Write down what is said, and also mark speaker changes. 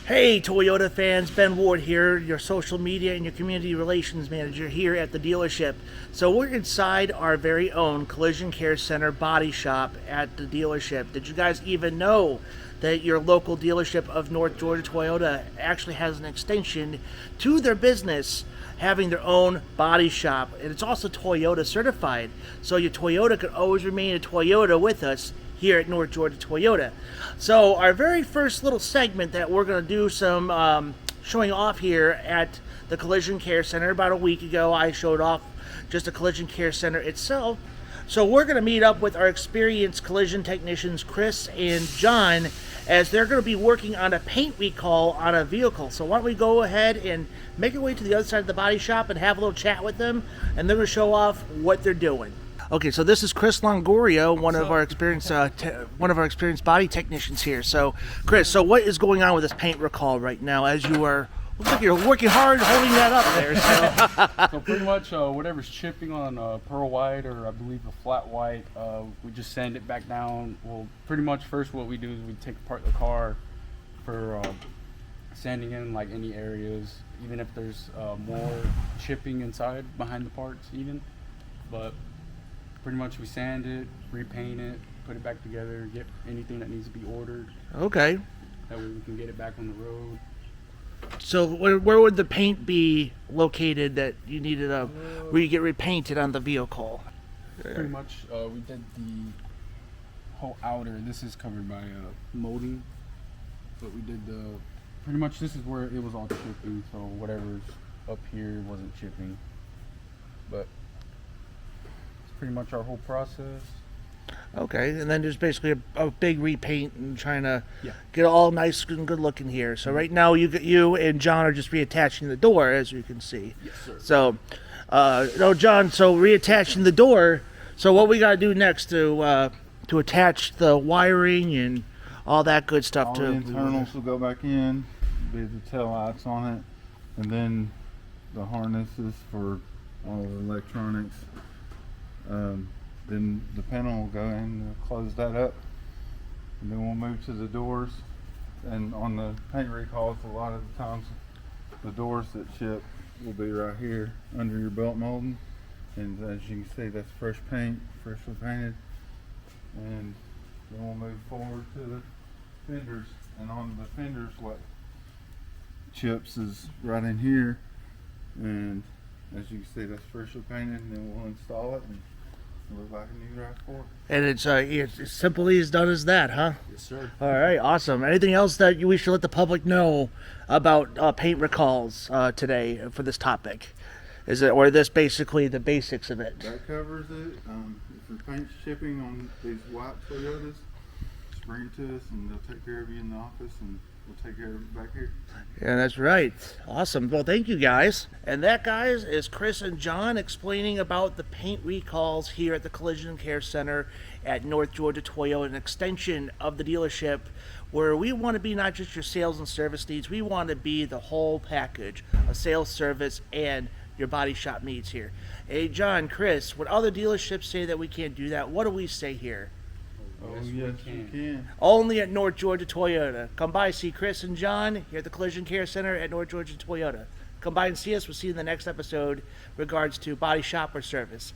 Speaker 1: Hey Toyota fans, Ben Ward here, your social media and your community relations manager here at the dealership. So we're inside our very own Collision Care Center body shop at the dealership. Did you guys even know that your local dealership of North Georgia Toyota actually has an extension to their business, having their own body shop, and it's also Toyota certified, so your Toyota could always remain a Toyota with us here at North Georgia Toyota. So our very first little segment that we're going to do some showing off here at the Collision Care Center. About a week ago I showed off just the Collision Care Center itself. So we're going to meet up with our experienced collision technicians Chris and John, as they're going to be working on a paint recall on a vehicle. So why don't we go ahead and make our way to the other side of the body shop and have a little chat with them, and they're going to show off what they're doing. Okay, so this is Chris Longoria, one of our experienced body technicians here. So, Chris, so what is going on with this paint recall right now? As you are, looks like you're working hard holding that up there.
Speaker 2: So pretty much whatever's chipping on pearl white, or I believe a flat white, we just sand it back down. Well, pretty much first what we do is we take apart the car for sanding in like any areas, even if there's more chipping inside behind the parts even. But pretty much we sand it, repaint it, put it back together, get anything that needs to be ordered.
Speaker 1: Okay.
Speaker 2: That way we can get it back on the road.
Speaker 1: So where would the paint be located that you needed where you get repainted on the vehicle?
Speaker 2: Pretty much we did the whole outer. This is covered by molding, but we did pretty much this is where it was all chipping, so whatever's up here wasn't chipping. But pretty much our whole process.
Speaker 1: Okay, and then there's basically a big repaint and trying to get it all nice and good looking here. So right now you and John are just reattaching the door, as you can see.
Speaker 2: Yes, sir.
Speaker 1: So, no, John. So reattaching the door. So what we got to do next to attach the wiring and all that good stuff
Speaker 3: all
Speaker 1: to
Speaker 3: the internals will go back in, be the tail lights on it, and then the harnesses for all the electronics. Then the panel will go in and close that up, and then we'll move to the doors. And on the paint recalls, a lot of the times the doors that ship will be right here under your belt molding, and as you can see, that's fresh paint, freshly painted. And then we'll move forward to the fenders, and on the fenders what chips is right in here, and as you can see, that's freshly painted, and then we'll install it and look like a new RAV4.
Speaker 1: And it's as simply as done as that, huh?
Speaker 2: Yes, sir.
Speaker 1: All right, awesome. Anything else that we should let the public know about paint recalls today for this topic? Or this basically the basics of it?
Speaker 3: That covers it. If your paint's chipping on these white Toyotas, just bring it to us and they'll take care of you in the office, and we'll take care of it back here.
Speaker 1: Yeah, that's right. Awesome. Well, thank you guys. And that, guys, is Chris and John explaining about the paint recalls here at the Collision Care Center at North Georgia Toyota, an extension of the dealership where we want to be not just your sales and service needs, we want to be the whole package of sales, service, and your body shop needs here. Hey, John, Chris, when other dealerships say that we can't do that, what do we say here?
Speaker 3: Oh, yes, you can.
Speaker 1: Only at North Georgia Toyota. Come by, see Chris and John here at the Collision Care Center at North Georgia Toyota. Come by and see us. We'll see you in the next episode regards to body shop or service.